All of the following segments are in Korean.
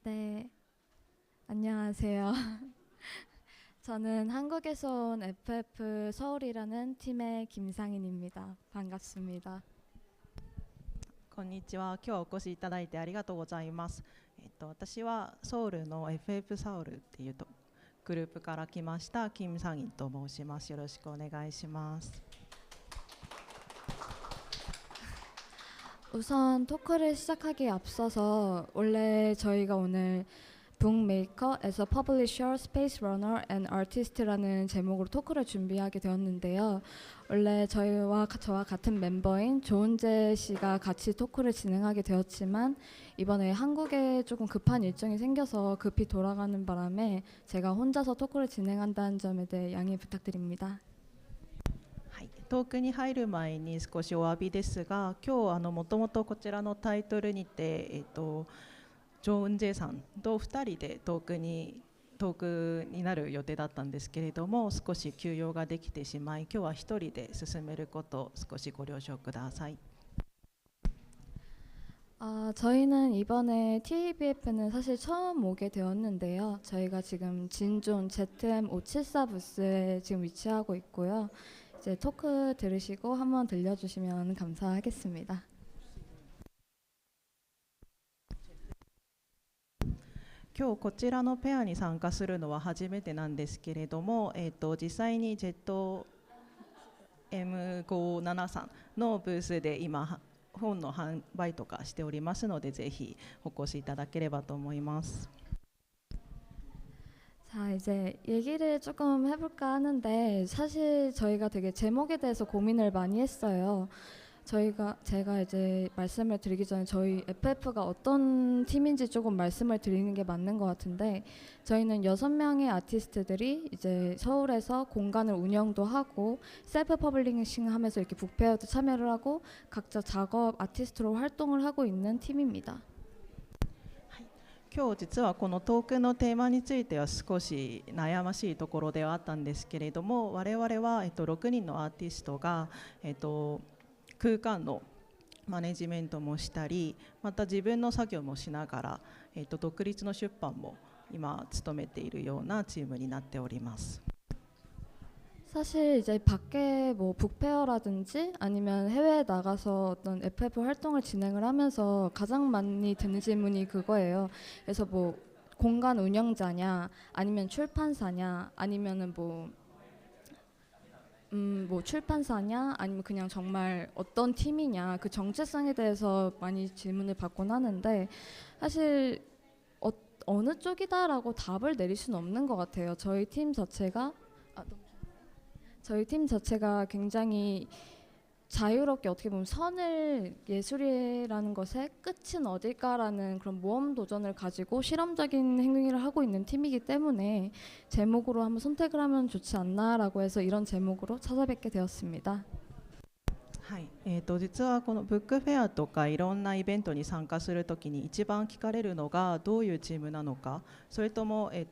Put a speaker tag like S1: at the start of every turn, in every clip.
S1: 네, 안녕하세요. 저는 한국에서 온 FF 서울이라는 팀의 김상인입니다. 반갑습니다.
S2: こんにちは。今日はお越しいただいてありがとうございます。私はソウルの FF サウルっていうとグループから来ましたキム・サギンと申します。よろしくお願いします。
S1: 우선 토크를 시작하기에 앞서서 원래 저희가 오늘 북메이커 as a publisher, space runner and artist라는 제목으로 토크를 준비하게 되었는데요. 원래 저와 같은 멤버인 조은재 씨가 같이 토크를 진행하게 되었지만 이번에 한국에 조금 급한 일정이 생겨서 급히 돌아가는 바람에 제가 혼자서 토크를 진행한다는 점에 대해 양해 부탁드립니다.
S2: はい、トークに入る前に少しお詫びですが、今日もともとこちらのタイトルにて、ジョン・ウンジェさんと2人でトークになる予定だったんですけれども、少し休養ができてしまい、今日は1人で進めることを少しご了承ください。
S1: 저희는 이번에 TABF는 사실 처음 오게 되었는데요. 저희가 지금 진존 ZM574 부스에 지금 위치하고 있고요. 이제 토크 들으시고 한번 들려주시면 감사하겠습니다.
S2: 今日こちらのペアに参加するのは初めてなんですけれども、実際に ZM573 のブースで今本の販売とかしておりますので、ぜひお越しいただければと思います。
S1: 자, 이제 얘기를 조금 해볼까 하는데 사실 저희가 되게 제목에 대해서 고민을 많이 했어요. 제가 이제 말씀을 드리기 전에 저희 FF가 어떤 팀인지 조금 말씀을 드리는 게 맞는 것 같은데, 저희는 6명의 아티스트들이 이제 서울에서 공간을 운영도 하고 셀프 퍼블리싱 하면서 이렇게 북페어도 참여를 하고 각자 작업 아티스트로 활동을 하고 있는 팀입니다.
S2: 今日実はこのトークのテーマについては少し悩ましいところではあったんですけれども、我々は、6人のアーティストが、空間のマネジメントもしたり、また自分の作業もしながら、独立の出版も今務めているようなチームになっております。
S1: 사실 이제 밖에 뭐 북페어라든지 아니면 해외에 나가서 어떤 FF 활동을 진행을 하면서 가장 많이 드는 질문이 그거예요. 그래서 뭐 공간 운영자냐, 아니면 출판사냐, 아니면은 뭐 출판사냐, 아니면 그냥 정말 어떤 팀이냐, 그 정체성에 대해서 많이 질문을 받곤 하는데, 사실 어느 쪽이다라고 답을 내릴 수는 없는 것 같아요. 저희 팀 자체가 굉장히 자유롭게 어떻게 보면 선을 예술이라는 것의 끝은 어딜까라는 그런 모험 도전을 가지고 실험적인 행위를 하고 있는 팀이기 때문에 제목으로 한번 선택을 하면 좋지 않나라고 해서 이런 제목으로 찾아뵙게 되었습니다.
S2: はい、実はこのブックフェアとかいろんなイベントに参加するときに一番聞かれるのがどういうチームなのか、それとも、例え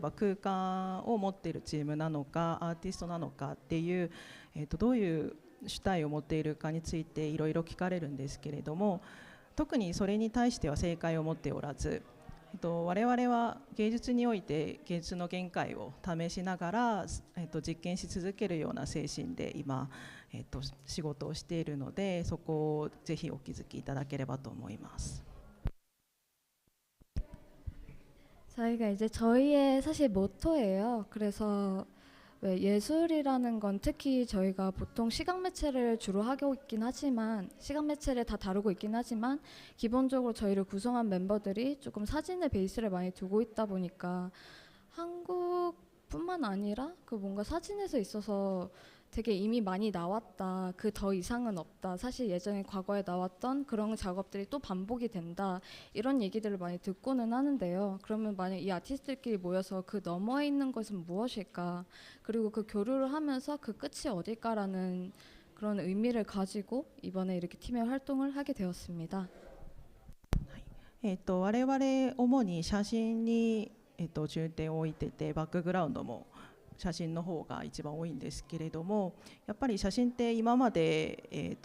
S2: ば空間を持っているチームなのかアーティストなのかっていう、どういう主体を持っているかについていろいろ聞かれるんですけれども、特にそれに対しては正解を持っておらず、我々は芸術において芸術の限界を試しながら、実験し続けるような精神で今、仕事をしているので、そこをぜひお気づきいただければと思います。
S1: 저희가 이제 저희의 사실 모토예요. 그래서 왜 예술이라는 건 특히 저희가 보통 시각 매체를 주로 하고 있긴 하지만 시각 매체를 다 다루고 있긴 하지만 기본적으로 저희를 구성한 멤버들이 조금 사진의 베이스를 많이 두고 있다 보니까 한국뿐만 아니라 그 뭔가 사진에서 있어서 되게 이미 많이 나왔다, 그 더 이상은 없다, 사실 예전에 과거에 나왔던 그런 작업들이 또 반복이 된다, 이런 얘기들을 많이 듣고는 하는데요. 그러면 만약 이 아티스트들끼리 모여서 그 너머에 있는 것은 무엇일까, 그리고 그 교류를 하면서 그 끝이 어딜까라는 그런 의미를 가지고 이번에 이렇게 팀의 활동을 하게 되었습니다.
S2: 我々主に写真に、重点を置いてて、バックグラウンドも写真の方が一番多いんですけれども、やっぱり写真って今まで、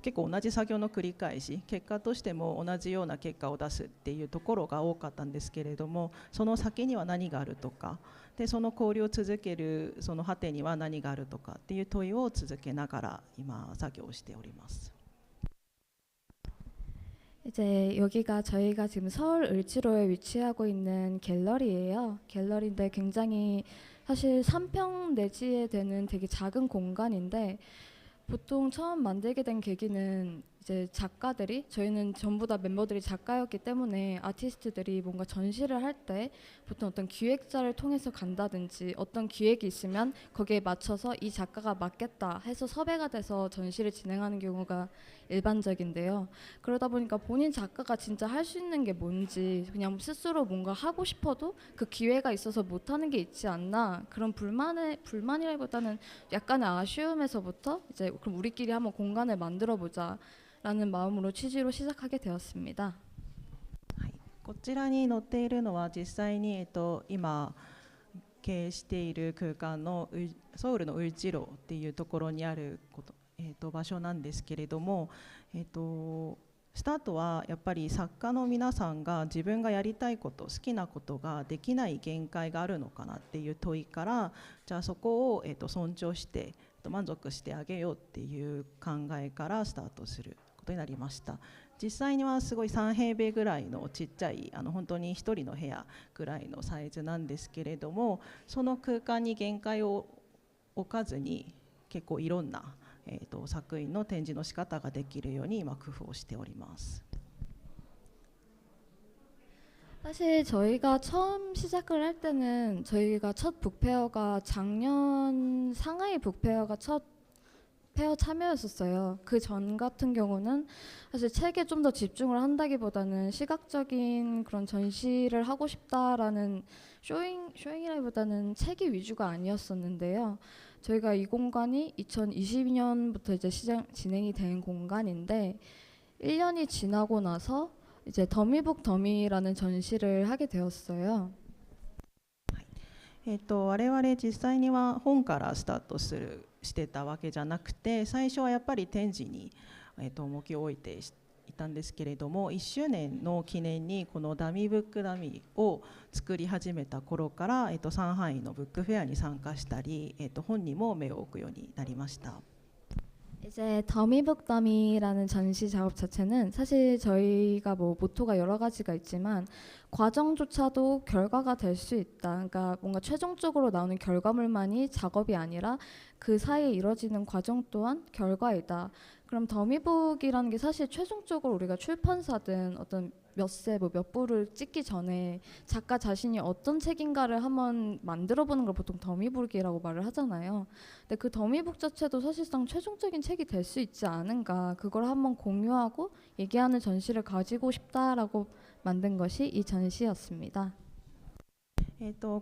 S2: 結構同じ作業の繰り返し、結果としても同じような結果を出すっていうところが多かったんですけれども、その先には何があるとかで、その交流を続けるその果てには何があるとかっていう問いを続けながら今作業をしております。
S1: 이제 여기가 저희가 지금 서울 을지로에 위치하고 있는 갤러리예요. 갤러리인데 굉장히 사실 3평 내지에 되는 되게 작은 공간인데, 보통 처음 만들게 된 계기는 이제 작가들이, 저희는 전부 다 멤버들이 작가였기 때문에 아티스트들이 뭔가 전시를 할 때 보통 어떤 기획자를 통해서 간다든지 어떤 기획이 있으면 거기에 맞춰서 이 작가가 맞겠다 해서 섭외가 돼서 전시를 진행하는 경우가 일반적인데요. 그러다 보니까 본인 작가가 진짜 할 수 있는 게 뭔지, 그냥 스스로 뭔가 하고 싶어도 그 기회가 있어서 못하는 게 있지 않나, 그런 불만이라기보다는 약간의 아쉬움에서부터 이제 그럼 우리끼리 한번 공간을 만들어 보자 라는 마음으로 취지로 시작하게 되었습니다.
S2: こちらに載っているのは実際に、今経営している空間のソウルのウルチロっていうところにある場所なんですけれども、スタートはやっぱり作家の皆さんが自分がやりたいこと、好きなことができない限界があるのかなっていう問いから、じゃあそこを尊重して満足してあげようっていう考えからスタートすることになりました。実際にはすごい3平米ぐらいのちっちゃい本当に1人の部屋ぐらいのサイズなんですけれども、その空間に限界を置かずに結構いろんな、作品の展示の仕方ができるように今工夫をしております。
S1: 사실 저희가 처음 시작을 할 때는 저희가 첫 북페어가 작년 상하이 북페어가 첫 페어 참여였었어요. 그 전 같은 경우는 사실 책에 좀 더 집중을 한다기보다는 시각적인 그런 전시를 하고 싶다라는 쇼잉이라기보다는 책이 위주가 아니었었는데요. 저희가 이 공간이 2022년부터 이제 진행이 된 공간인데, 1년이 지나고 나서 이제 더미북 더미라는 전시를 하게 되었어요.
S2: 我々実際には本からスタートしてたわけじゃなくて、最初はやっぱり展示に、重きを置いていたんですけれども、1周年の記念にこのダミーブックダミーを作り始めた頃から、上海のブックフェアに参加したり、本にも目を置くようになりました。
S1: 이제 더미북 더미라는 전시 작업 자체는 사실 저희가 뭐 모토가 여러 가지가 있지만 과정조차도 결과가 될 수 있다. 그러니까 뭔가 최종적으로 나오는 결과물만이 작업이 아니라 그 사이에 이뤄지는 과정 또한 결과이다. 그럼 더미북이라는 게 사실 최종적으로 우리가 출판사든 어떤 몇 부를 찍기 전에 작가 자신이 어떤 책인가를 한번 만들어보는 걸 보통 더미북이라고 말을 하잖아요. 근데 그 더미북 자체도 사실상 최종적인 책이 될 수 있지 않은가, 그걸 한번 공유하고 얘기하는 전시를 가지고 싶다라고 만든 것이 이 전시였습니다.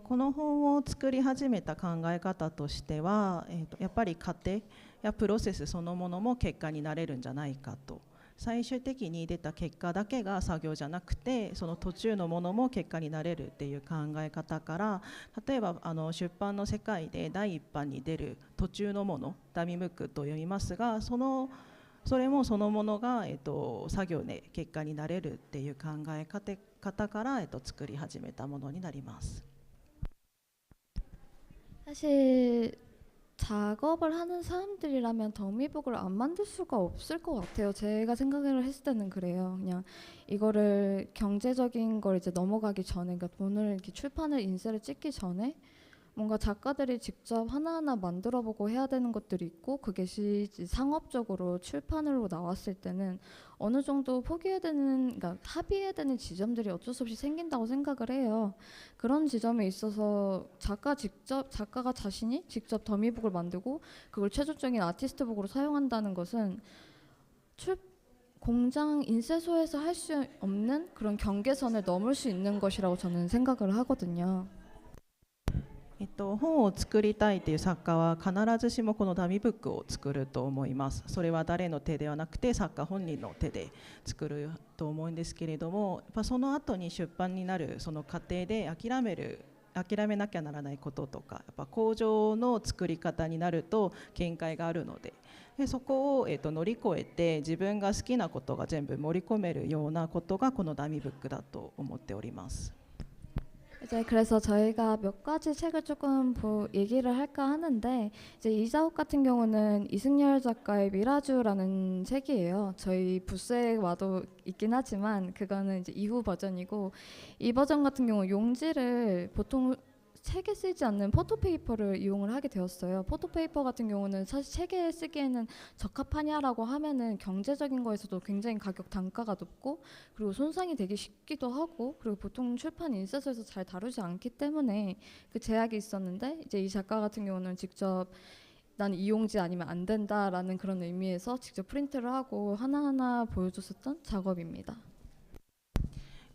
S2: この本を作り始めた考え方としては、やっぱり過程やプロセスそのものも結果になれるんじゃないかと。最終的に出た結果だけが作業じゃなくて、その途中のものも結果になれるっていう考え方から、例えば出版の世界で第一版に出る途中のもの、ダミムックと読みますが、それもそのものが、作業で結果になれるっていう考え方から、作り始めたものになります。
S1: 사실 작업을 하는 사람들이라면 더미북을 안 만들 수가 없을 것 같아요. 제가 생각을 했을 때는 그래요. 그냥 이거를 경제적인 걸 이제 넘어가기 전에, 그러니까 돈을 이렇게 출판을 인쇄를 찍기 전에 뭔가 작가들이 직접 하나하나 만들어보고 해야 되는 것들이 있고, 그것이 상업적으로 출판으로 나왔을 때는 어느 정도 포기해야 되는, 그러니까 합의해야 되는 지점들이 어쩔 수 없이 생긴다고 생각을 해요. 그런 지점에 있어서 작가가 자신이 직접 더미북을 만들고 그걸 최종적인 아티스트북으로 사용한다는 것은 공장 인쇄소에서 할 수 없는 그런 경계선을 넘을 수 있는 것이라고 저는 생각을 하거든요.
S2: 本を作りたいという作家は必ずしもこのダミブックを作ると思います。それは誰の手ではなくて作家本人の手で作ると思うんですけれども、やっぱその後に出版になるその過程で諦諦めなきゃならないこととかやっぱ工場の作り方になると限界があるので、そこを、乗り越えて自分が好きなことが全部盛り込めるようなことがこのダミブックだと思っております。
S1: 이제 그래서 저희가 몇 가지 책을 조금 얘기를 할까 하는데, 이제 이 작업 같은 경우는 이승열 작가의 미라주라는 책이에요. 저희 부스에 와도 있긴 하지만 그거는 이제 이후 버전이고, 이 버전 같은 경우 용지를 보통 책에 쓰이지 않는 포토페이퍼를 이용을 하게 되었어요. 포토페이퍼 같은 경우는 사실 책에 쓰기에는 적합하냐라고 하면은 경제적인 거에서도 굉장히 가격 단가가 높고, 그리고 손상이 되게 쉽기도 하고, 그리고 보통 출판 인쇄소에서 잘 다루지 않기 때문에 그 제약이 있었는데, 이제 이 작가 같은 경우는 직접 난 이용지 아니면 안 된다라는 그런 의미에서 직접 프린트를 하고 하나하나 보여줬었던 작업입니다.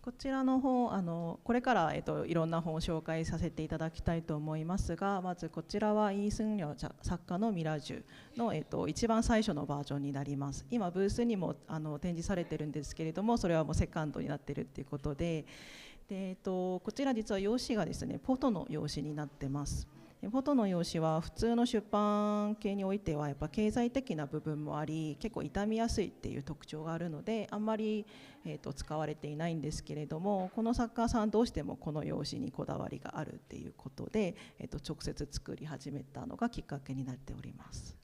S2: こちらの本これから、いろんな本を紹介させていただきたいと思いますが、まずこちらはイー・スンリョ作家のミラジュの、一番最初のバージョンになります。今ブースにも展示されてるんですけれども、それはもうセカンドになっているということで、こちら実は用紙がですねフォトの用紙になってます。フォトの用紙は普通の出版系においてはやっぱ経済的な部分もあり結構傷みやすいっていう特徴があるのであんまり、使われていないんですけれども、この作家さんどうしてもこの用紙にこだわりがあるっていうことで、直接作り始めたのがきっかけになっております。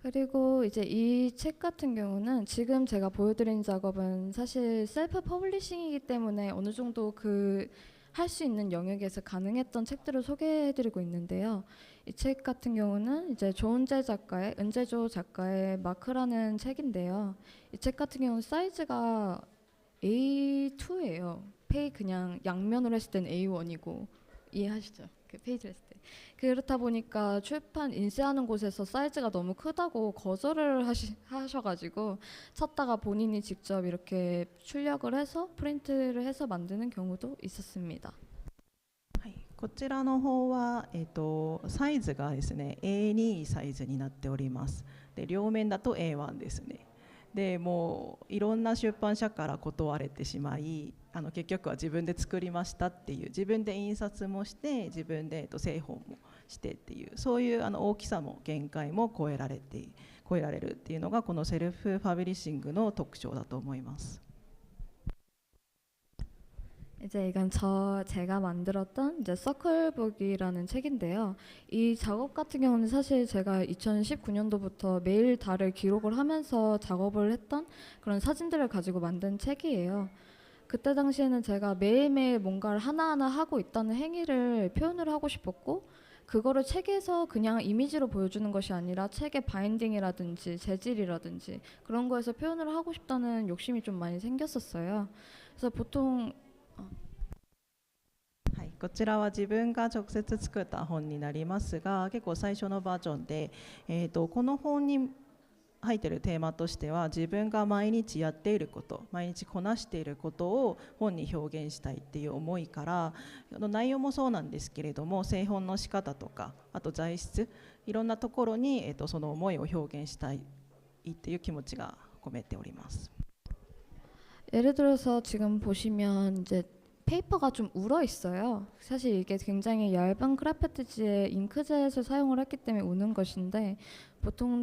S1: 그리고 이제 이 책 같은 경우는 지금 제가 보여드린 작업은 사실 셀프 퍼블리싱이기 때문에 어느 정도 그 할 수 있는 영역에서 가능했던 책들을 소개해드리고 있는데요. 이 책 같은 경우는 이제 조은재 작가의 은재조 작가의 마크라는 책인데요. 이 책 같은 경우는 사이즈가 A2예요. 그냥 양면으로 했을 땐 A1이고 이해하시죠? 그 페이지를 했을 때. 그렇다 보니까 출판 인쇄하는 곳에서 사이즈가 너무 크다고 거절을 하셔가지고 찾다가 본인이 직접 이렇게 출력을 해서 프린트를 해서 만드는 경우도 있었습니다.
S2: はい、こちらの方は、サイズがですね A2 サイズになっております。で両面だと A1 ですね。でもういろんな出版社から断れてしまい結局は自分で作りましたっていう、自分で印刷もして自分で製本もしてっていう、そういう大きさも限界も超えられるっていうのがこのセルフファブリッシングの特徴だと思います。
S1: 이제 이건 제가 만들었던 이제 서클북이라는 책인데요. 이 작업 같은 경우는 사실 제가 2019년도부터 매일 달을 기록을 하면서 작업을 했던 그런 사진들을 가지고 만든 책이에요. 그때 당시에는 제가 매일매일 뭔가를 하나하나 하고 있다는 행위를 표현을 하고 싶었고, 그거를 책에서 그냥 이미지로 보여주는 것이 아니라 책의 바인딩이라든지 재질이라든지 그런 거에서 표현을 하고 싶다는 욕심이 좀 많이 생겼었어요. 그래서 보통
S2: はい、こちらは自分が直接作った本になりますが、結構最初のバージョンで、この本に入っているテーマとしては自分が毎日やっていること、毎日こなしていることを本に表現したいっていう思いから、内容もそうなんですけれども製本の仕方とかあと材質いろんなところに、その思いを表現したいっていう気持ちが込めております。
S1: 예를 들어서 지금 보시면 이제 페이퍼가 좀 울어 있어요. 사실 이게 굉장히 얇은 크라페트지에 잉크젯을 사용을 했기 때문에 우는 것인데, 보통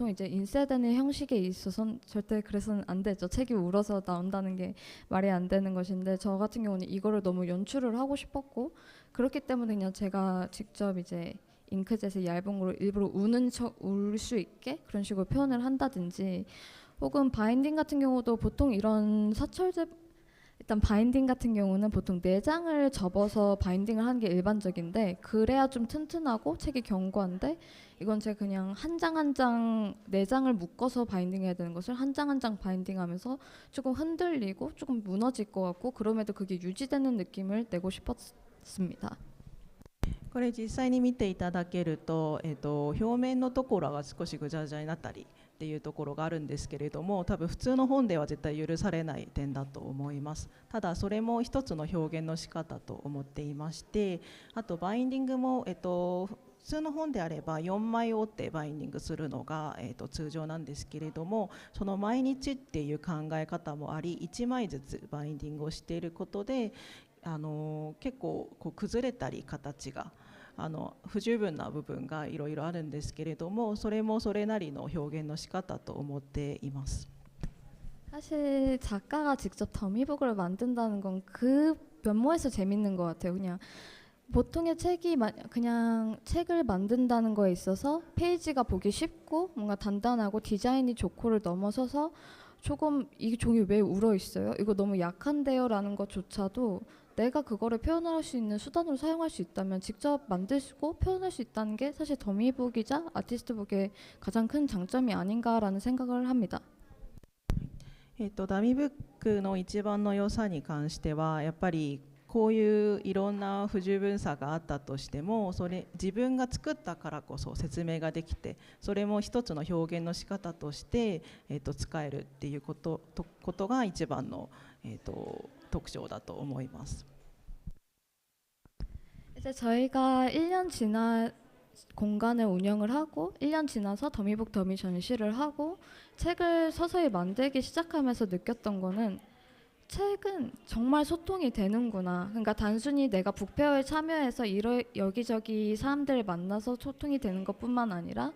S1: 이제 인쇄되는 형식에 있어서는 절대 그래서는 안 되죠. 책이 울어서 나온다는 게 말이 안 되는 것인데, 저 같은 경우는 이거를 너무 연출을 하고 싶었고, 그렇기 때문에 그냥 제가 직접 이제 잉크젯의 얇은 거로 일부러 울 수 있게 그런 식으로 표현을 한다든지, 혹은 바인딩 같은 경우도 보통 이런 일단 바인딩 같은 경우는 보통 4장을 접어서 바인딩을 하는 게 일반적인데, 그래야 좀 튼튼하고 책이 견고한데, 이건 제가 그냥 한 장 한 장 4장을 묶어서 바인딩해야 되는 것을 한 장 한 장 바인딩하면서 조금 흔들리고 조금 무너질 것 같고, 그럼에도 그게 유지되는 느낌을 내고 싶었습니다.
S2: これ実際に見ていただけると、表面のところが少しぐちゃぐちゃになったりっていうところがあるんですけれども、多分普通の本では絶対許されない点だと思います。ただそれも一つの表現の仕方と思っていまして、あとバインディングも、普通の本であれば4枚折ってバインディングするのが、通常なんですけれども、その毎日っていう考え方もあり1枚ずつバインディングをしていることで結構こう崩れたり形が不十分な部分がいろいろあるんですけれども、それもそれなりの表現の仕方と思っています。
S1: 사실 작가가 직접 더미북을 만든다는 건 그 면모에서 재밌는 것 같아요. 그냥 보통의 책이 그냥 책을 만든다는 거에 있어서 페이지가 보기 쉽고 뭔가 단단하고 디자인이 좋고를 넘어서서 조금 이 종이 왜 울어 있어요? 이거 너무 약한데요? 라는 것조차도 내가 그거를 표현할 수 있는 수단으로 사용할 수 있다면 직접 만들고 표현할 수 있다는 게 사실 더미북이자 아티스트북의 가장 큰 장점이 아닌가라는 생각을 합니다.
S2: ダミブックの一番の良さに関してはやっぱりこういういろんな不十分さがあったとしても、それ自分が作ったからこそ説明ができて、それも一つの表現の仕方として、使えるっていうことが一番の、特徴だと思います。
S1: 이제 저희가 1년 지나 공간을 운영을 하고 1년 지나서 더미북 더미 전시를 하고 책을 서서히 만들기 시작하면서 느꼈던 거는 책은 정말 소통이 되는구나. 그러니까 단순히 내가 북페어에 참여해서 여기저기 사람들을 만나서 소통이 되는 것뿐만 아니라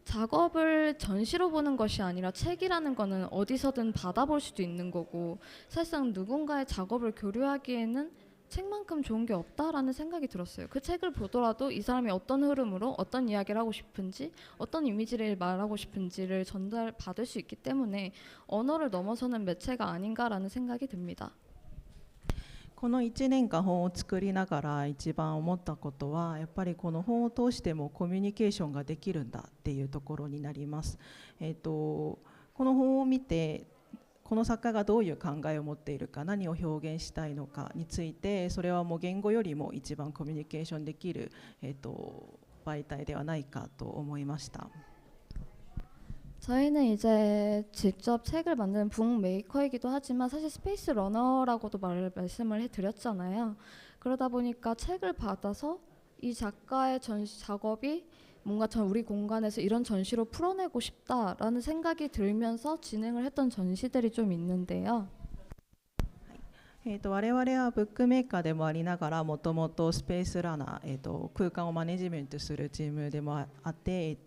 S1: 작업을 전시로 보는 것이 아니라 책이라는 거는 어디서든 받아볼 수도 있는 거고, 사실상 누군가의 작업을 교류하기에는 책만큼 좋은 게 없다라는 생각이 들었어요. 그 책을 보더라도 이 사람이 어떤 흐름으로 어떤 이야기를 하고 싶은지, 어떤 이미지를 말하고 싶은지를 전달받을 수 있기 때문에 언어를 넘어서는 매체가 아닌가라는 생각이 듭니다.
S2: この1年間本を作りながら一番思ったことは、やっぱりこの本を通してもコミュニケーションができるんだっていうところになります。この本を見てこの作家がどういう考えを持っているか、何を表現したいのかについて、それはもう言語よりも一番コミュニケーションできる、媒体ではないかと思いました。
S1: 저희는 이제 직접 책을 만드는 북메이커이기도 하지만 사실 스페이스 러너라고도 말씀을 해드렸잖아요. 그러다 보니까 책을 받아서 이 작가의 전시 작업이 뭔가 우리 공간에서 이런 전시로 풀어내고 싶다라는 생각이 들면서 진행을 했던 전시들이 좀 있는데요.
S2: 我々はブックメーカーでもありながら、もともとスペースラナー、空間をマネジメントするチームでもあって、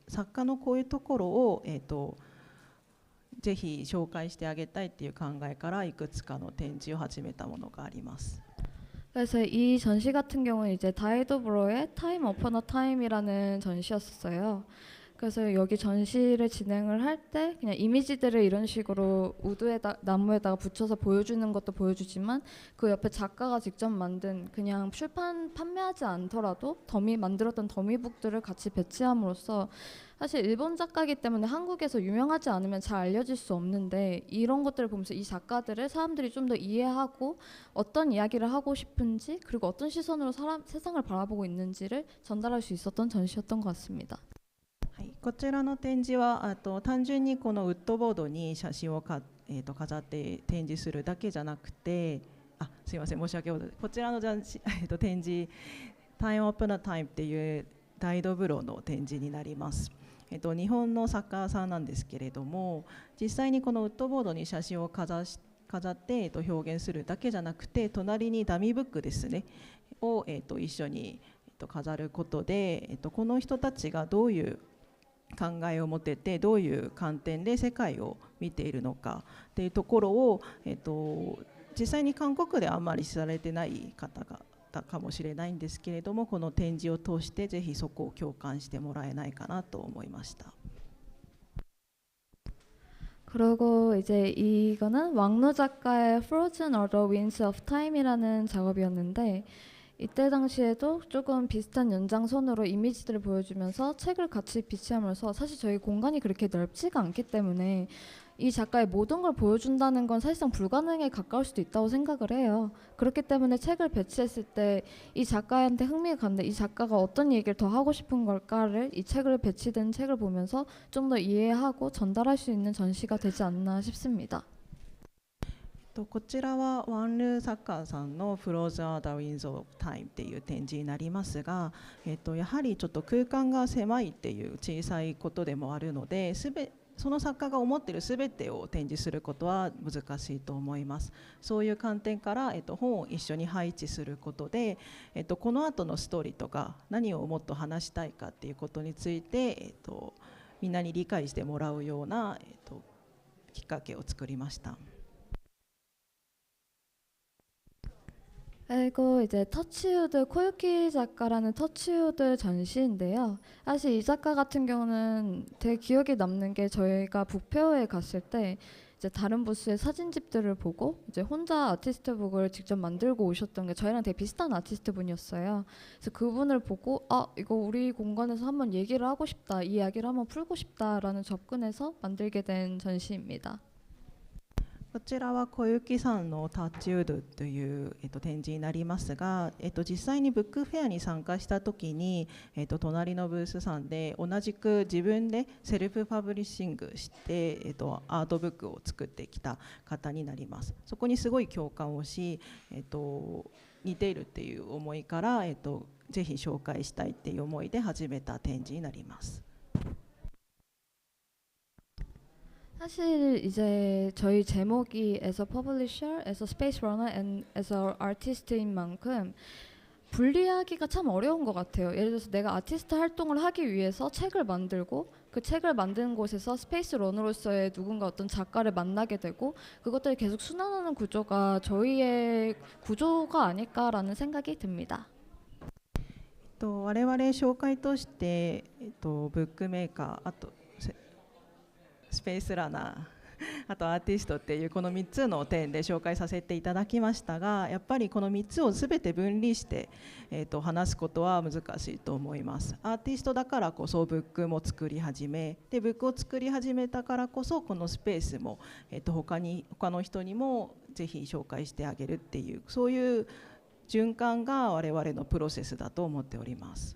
S2: 作家のこういうところを、ぜひ紹介してあげたいっていう考えからいくつかの展示を始めたものがあります。
S1: 그래서 이 전시 같은 경우는 이제 다이도브로의 타임 어퍼너 타임이라는 전시였어요. 그래서 여기 전시를 진행을 할 때 그냥 이미지들을 이런 식으로 우드에다 나무에다가 붙여서 보여주는 것도 보여주지만 그 옆에 작가가 직접 만든 그냥 출판 판매하지 않더라도 만들었던 더미북들을 같이 배치함으로써 사실 일본 작가이기 때문에 한국에서 유명하지 않으면 잘 알려질 수 없는데 이런 것들을 보면서 이 작가들을 사람들이 좀 더 이해하고 어떤 이야기를 하고 싶은지 그리고 어떤 시선으로 세상을 바라보고 있는지를 전달할 수 있었던 전시였던 것 같습니다.
S2: こちらの展示は単純にこのウッドボードに写真を飾って展示するだけじゃなくて、すいません、申し訳ございません。こちらの展示タイムオープンなタイムっていう大道風呂の展示になります。日本の作家さんなんですけれども、実際にこのウッドボードに写真を飾って表現するだけじゃなくて、隣にダミーブックですねを一緒に飾ることで、この人たちがどういう考えを持ってて、どういう観点で世界を見ているのかっていうところを、実際に韓国であんまり知られてない方がかもしれないんですけれども、この展示を通してぜひそこを共感してもらえないかなと思いました。
S1: 그리고 이제 이거는 왕노 작가의 Frozen or the Winds of Time이라는 작업이었는데 이때 당시에도 조금 비슷한 연장선으로 이미지들을 보여주면서 책을 같이 비치함으로써 사실 저희 공간이 그렇게 넓지가 않기 때문에 이 작가의 모든 걸 보여준다는 건 사실상 불가능에 가까울 수도 있다고 생각을 해요. 그렇기 때문에 책을 배치했을 때 이 작가한테 흥미가 갔는데 이 작가가 어떤 얘기를 더 하고 싶은 걸까를 이 책을 배치된 책을 보면서 좀 더 이해하고 전달할 수 있는 전시가 되지 않나 싶습니다.
S2: こちらはワンルー作家さんの「フローズ・アー・ダ・ウィンズ・オブ・タイム」っていう展示になりますが、やはりちょっと空間が狭いっていう小さいことでもあるので、その作家が思っている全てを展示することは難しいと思います。そういう観点から、本を一緒に配置することで、この後のストーリーとか何をもっと話したいかっていうことについて、みんなに理解してもらうような、きっかけを作りました。
S1: 그리고 이제 터치우드 코유키 작가라는 터치우드 전시인데요. 사실 이 작가 같은 경우는 되게 기억에 남는 게 저희가 북페어에 갔을 때 이제 다른 부스의 사진집들을 보고 이제 혼자 아티스트북을 직접 만들고 오셨던 게 저희랑 되게 비슷한 아티스트 분이었어요. 그래서 그분을 보고 이거 우리 공간에서 한번 얘기를 하고 싶다, 이 이야기를 한번 풀고 싶다라는 접근해서 만들게 된 전시입니다.
S2: こちらは小雪さんのタッチウッドという、展示になりますが、実際にブックフェアに参加した時に、隣のブースさんで同じく自分でセルフパブリッシングして、アートブックを作ってきた方になります。そこにすごい共感をし、似ているっていう思いから、ぜひ紹介したいっていう思いで始めた展示になります。
S1: 사실 이제 저희 제목이 as a publisher, as a space runner, and as a artist인 만큼 분리하기가 참 어려운 것 같아요. 예를 들어서 내가 아티스트 활동을 하기 위해서 책을 만들고 그 책을 만드는 곳에서 스페이스 러너로서의 누군가 어떤 작가를 만나게 되고 그것들이 계속 순환하는 구조가 저희의 구조가 아닐까라는 생각이 듭니다.
S2: 我々紹介として、ブックメーカー、あとスペースラナー、あとアーティストっていうこの3つの点で紹介させていただきましたが、やっぱりこの3つを全て分離して、話すことは難しいと思います。アーティストだからこそブックも作り始めで、ブックを作り始めたからこそこのスペースも、他の人にもぜひ紹介してあげるっていう、そういう循環が我々のプロセスだと思っております。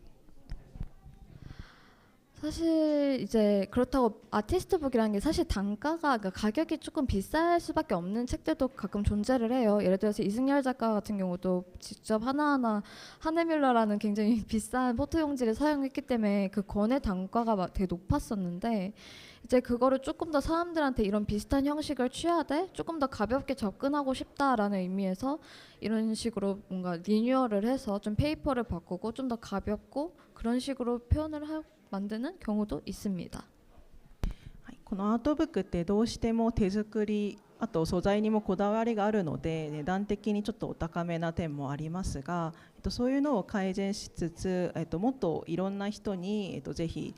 S1: 사실 이제 그렇다고 아티스트북이라는 게 사실 단가가 그러니까 가격이 조금 비쌀 수밖에 없는 책들도 가끔 존재를 해요. 예를 들어서 이승열 작가 같은 경우도 직접 하나하나 하네뮬러라는 굉장히 비싼 포토 용지를 사용했기 때문에 그 권의 단가가 되게 높았었는데 이제 그거를 조금 더 사람들한테 이런 비슷한 형식을 취하되 조금 더 가볍게 접근하고 싶다라는 의미에서 이런 식으로 뭔가 리뉴얼을 해서 좀 페이퍼를 바꾸고 좀 더 가볍고 그런 식으로 표현을 하고 만드는 경우도 있습니다.
S2: このアートブックってどうしても手作り、あと素材にもこだわりがあるので値段的にちょっとお高めな点もありますが、そういうのを改善しつつ、もっといろんな人に、ぜひ、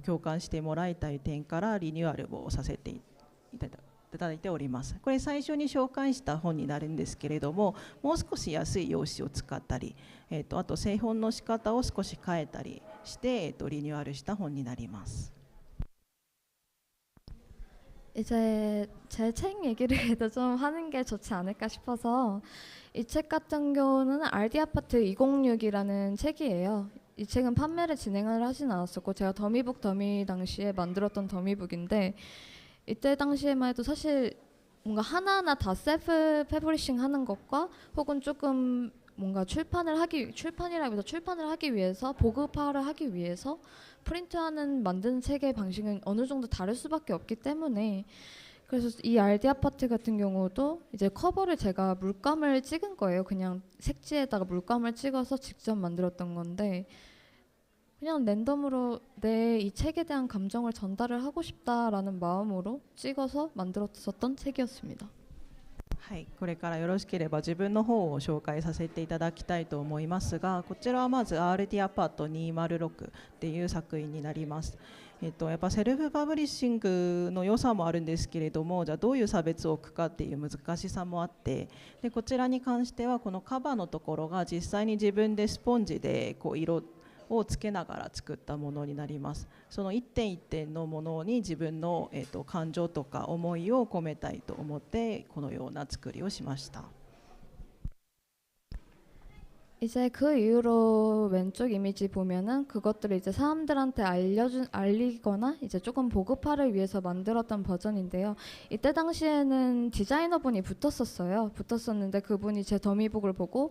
S2: 共感してもらいたい点からリニューアルをさせていただいております。これ最初に紹介した本になるんですけれども、もう少し安い用紙を使ったり、あと製本の仕方を少し変えたりして、リニューアルした本になります。
S1: 이제 제 책 얘기를 해도 좀 하는 게 좋지 않을까 싶어서 이 책 같은 경우는 RD 아파트 206이라는 책이에요. 이 책은 판매를 진행을 하진 않았었고 제가 더미북 더미 당시에 만들었던 더미북인데 이때 당시에만 해도 사실 뭔가 하나하나 다 셀프 패브리싱 하는 것과 혹은 조금 뭔가 출판이라기보다 출판을 하기 위해서 보급화를 하기 위해서 프린트하는 만드는 책의 방식은 어느 정도 다를 수밖에 없기 때문에 그래서 이 RD 아파트 같은 경우도 이제 커버를 제가 물감을 찍은 거예요. 그냥 색지에다가 물감을 찍어서 직접 만들었던 건데 그냥 랜덤으로 내 이 책에 대한 감정을 전달을 하고 싶다라는 마음으로 찍어서 만들었었던 책이었습니다.
S2: はい、これからよろしければ自分の方を紹介させていただきたいと思いますが、こちらはまず RD アパート206っていう作品になります。やっぱセルフパブリッシングの良さもあるんですけれども、じゃあどういう差別を置くかっていう難しさもあって、でこちらに関してはこのカバーのところが実際に自分でスポンジでこう色をつけながら作ったものになります。その一点一点のものに自分の、感情とか思いを込めたいと思ってこのような作りをしました。
S1: 이제 그 이후로 왼쪽 이미지 보면은 그것들을 이제 사람들한테 알리거나 이제 조금 보급화를 위해서 만들었던 버전인데요. 이때 당시에는 디자이너분이 붙었었는데 그분이 제 더미북을 보고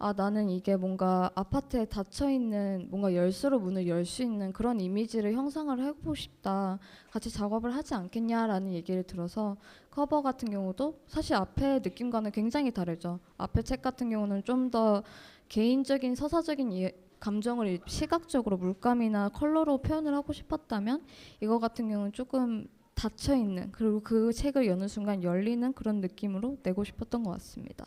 S1: 아, 나는 이게 뭔가 아파트에 닫혀 있는 뭔가 열쇠로 문을 열 수 있는 그런 이미지를 형상을 해보고 싶다. 같이 작업을 하지 않겠냐라는 얘기를 들어서 커버 같은 경우도 사실 앞에 느낌과는 굉장히 다르죠. 앞에 책 같은 경우는 좀 더 개인적인 서사적인 감정을 시각적으로 물감이나 컬러로 표현을 하고 싶었다면 이거 같은 경우는 조금 닫혀 있는 그리고 그 책을 여는 순간 열리는 그런 느낌으로 내고 싶었던 것 같습니다.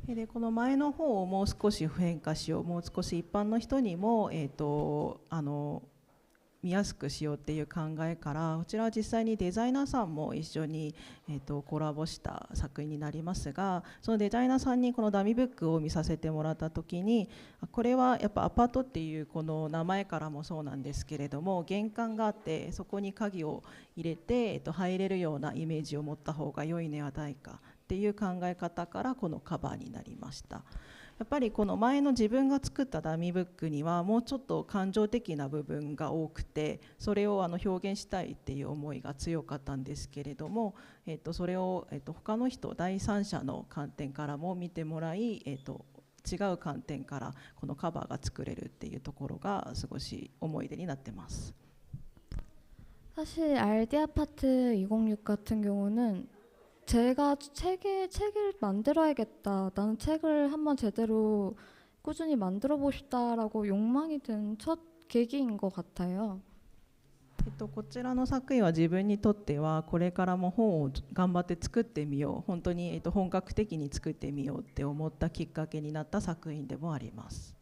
S2: でこの前の方をもう少し普遍化しよう、もう少し一般の人にも、見やすくしようっていう考えから、こちらは実際にデザイナーさんも一緒に、コラボした作品になりますが、そのデザイナーさんにこのダミーブックを見させてもらった時に、これはやっぱアパートっていうこの名前からもそうなんですけれども、玄関があってそこに鍵を入れて、入れるようなイメージを持った方が良いのではないかっていう考え方からこのカバーになりました。やっぱりこの前の自分が作ったダミーブックにはもうちょっと感情的な部分が多くて、それを表現したいっていう思いが強かったんですけれども、それを他の人、第三者の観点からも見てもらい、違う観点からこのカバーが作れるっていうところが少し思い出になってます。
S1: 사실 RD 아파트 206 같은 경우는 제가 책을 만들어야겠다. 나는 책을 한번 제대로 꾸준히 만들어보고 싶다라고 욕망이 든 첫 계기인 것 같아요.
S2: こちらの作品は自分にとってはこれからも本を頑張って作ってみよう、本当に本格的に作ってみようって思ったきっかけになった作品でもあります。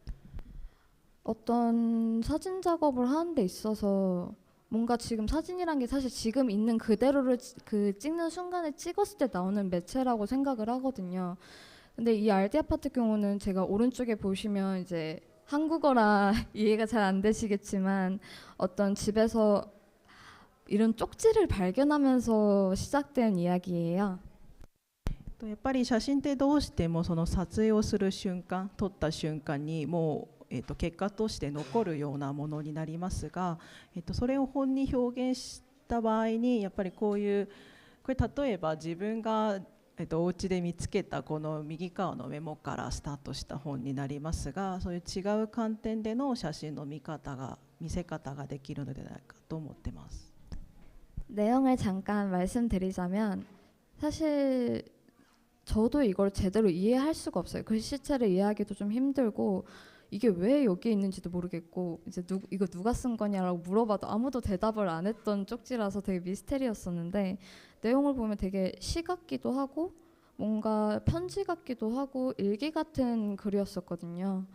S1: 어떤 사진 작업을 하는 데 있어서 뭔가 지금 사진이란 게 사실 지금 있는 그대로를 그 찍는 순간에 찍었을 때 나오는 매체라고 생각을 하거든요. 근데 이 RD 아파트 경우는 제가 오른쪽에 보시면 이제 한국어라 이해가 잘 안 되시겠지만 어떤 집에서 이런 쪽지를 발견하면서 시작된 이야기예요.
S2: やっぱり写真ってどうしてもその撮影をする瞬間、撮った瞬間にもう結果として残るようなものになりますが、それを本に表現した場合にやっぱりこういう、これ例えば自分がお家で見つけたこの右側のメモからスタートした本になりますが、そういう違う観点での写真の見せ方ができるのではないかと思ってます。
S1: 내용을 잠깐 말씀드리자면 사실 저도 이걸 제대로 이해할 수가 없어요. 글씨체를 이해하기도 좀 힘들고 이게 왜 여기 있는지도 모르겠고 이제 이거 누가 쓴 거냐라고 물어봐도 아무도 대답을 안 했던 쪽지라서 되게 미스테리였었는데 내용을 보면 되게 시 같기도 하고 뭔가 편지 같기도 하고 일기 같은 글이었었거든요.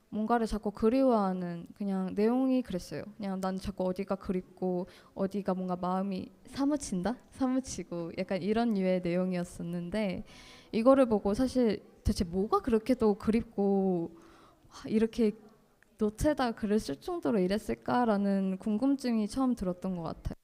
S1: 뭔가를 자꾸 그리워하는 그냥 내용이 그랬어요. 그냥 난 자꾸 어디가 그립고 어디가 뭔가 마음이 사무친다? 사무치고 약간 이런 류의 내용이었었는데 이거를 보고 사실 대체 뭐가 그렇게 또 그립고 이렇게 노트에다가 글을 쓸 정도로 이랬을까라는 궁금증이 처음 들었던 것 같아요.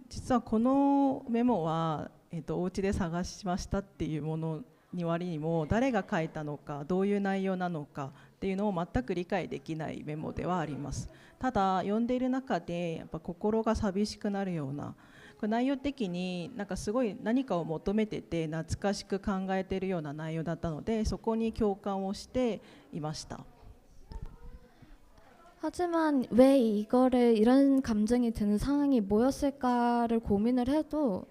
S2: 実はこのメモは、お家で探しましたっていうものに割にも誰が書いたのかどういう内容なのかっていうのを全く理解できないメモではあります。ただ読んでいる中でやっぱ心が寂しくなるような、これ内容的になんかすごい何かを求めてて懐かしく考えているような内容だったので、そこに共感をしていました。
S1: 하지만 왜 이거를 이런 감정이 드는 상황이 뭐였을까를 고민을 해도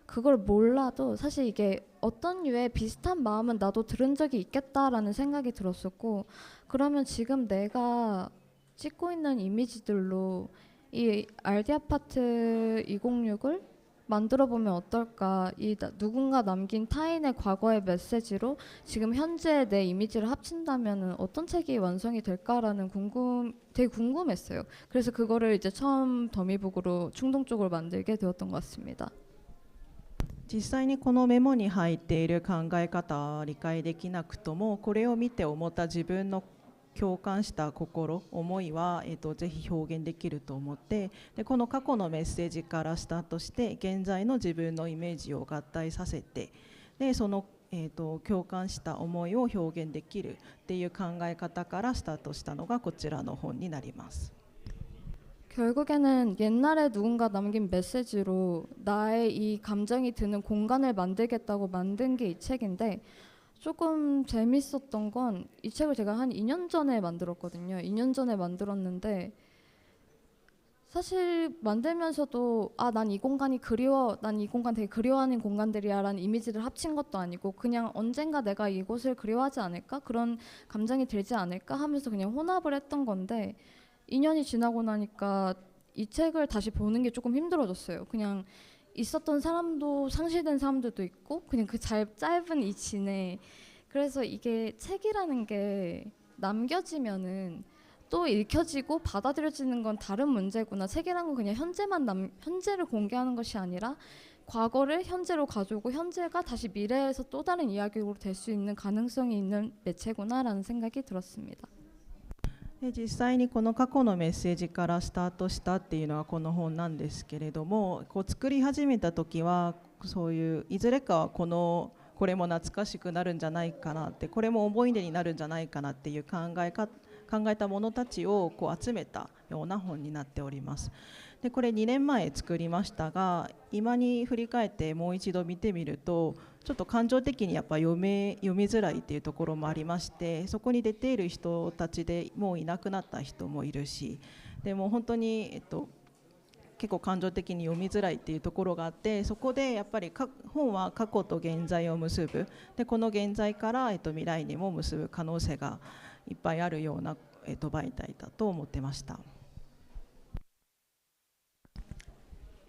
S1: 그걸 몰라도 사실 이게 어떤 류의 비슷한 마음은 나도 들은 적이 있겠다라는 생각이 들었었고 그러면 지금 내가 찍고 있는 이미지들로 이 RD 아파트 206을 만들어 보면 어떨까? 누군가 남긴 타인의 과거의 메시지로 지금 현재의 내 이미지를 합친다면 어떤 책이 완성이 될까라는 되게 궁금했어요. 그래서 그거를 이제 처음 더미북으로 충동적으로 만들게 되었던 것 같습니다.
S2: 実際にこのメモに入っている考え方は理解できなくとも、これを見て思った自分の共感した心、思いは、ぜひ表現できると思って、でこの過去のメッセージからスタートして現在の自分のイメージを合体させて、でその、共感した思いを表現できるっていう考え方からスタートしたのがこちらの本になります。
S1: 결국에는 옛날에 누군가 남긴 메시지로 나의 이 감정이 드는 공간을 만들겠다고 만든 게 이 책인데 조금 재밌었던 건 이 책을 제가 한 2년 전에 만들었거든요. 2년 전에 만들었는데 사실 만들면서도 아, 난 이 공간이 그리워, 난 이 공간 되게 그리워하는 공간들이야 라는 이미지를 합친 것도 아니고 그냥 언젠가 내가 이곳을 그리워하지 않을까? 그런 감정이 들지 않을까? 하면서 그냥 혼합을 했던 건데 2년이 지나고 나니까 이 책을 다시 보는 게 조금 힘들어졌어요. 그냥 있었던 사람도 상실된 사람들도 있고 그냥 그 짧은 이 진에 그래서 이게 책이라는 게 남겨지면은 또 읽혀지고 받아들여지는 건 다른 문제구나. 책이란 건 그냥 현재를 공개하는 것이 아니라 과거를 현재로 가져오고 현재가 다시 미래에서 또 다른 이야기로 될 수 있는 가능성이 있는 매체구나라는 생각이 들었습니다.
S2: で実際にこの過去のメッセージからスタートしたっていうのはこの本なんですけれども、こう作り始めた時はそういういずれかはこれも懐かしくなるんじゃないかなって、これも思い出になるんじゃないかなっていう考えたものたちをこう集めたような本になっております。でこれ2年前作りましたが、今に振り返ってもう一度見てみるとちょっと感情的にやっぱ読みづらいっていうところもありまして、そこに出ている人たちでもういなくなった人もいるし、でも本当に、結構感情的に読みづらいっていうところがあって、そこでやっぱり本は過去と現在を結ぶ、でこの現在から、未来にも結ぶ可能性がいっぱいあるような、媒体だと思ってました。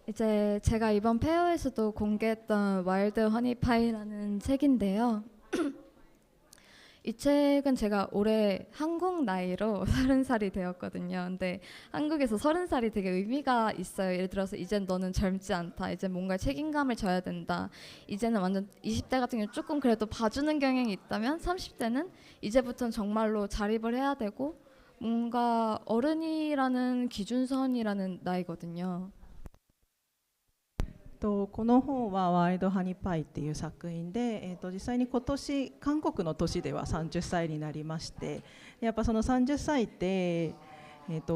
S1: 이제 제가 이번 페어에서도 공개했던 와일드 허니파이라는 책인데요. 이 책은 제가 올해 한국 나이로 30살이 되었거든요. 근데 한국에서 30살이 되게 의미가 있어요. 예를 들어서 이젠 너는 젊지 않다. 이제 뭔가 책임감을 져야 된다. 이제는 완전 20대 같은 경우 조금 그래도 봐주는 경향이 있다면 30대는 이제부터는 정말로 자립을 해야 되고 뭔가 어른이라는 기준선이라는 나이거든요.
S2: この本はワイルドハニーパイっていう作品で、実際に今年韓国の年では30歳になりまして、やっぱその30歳って、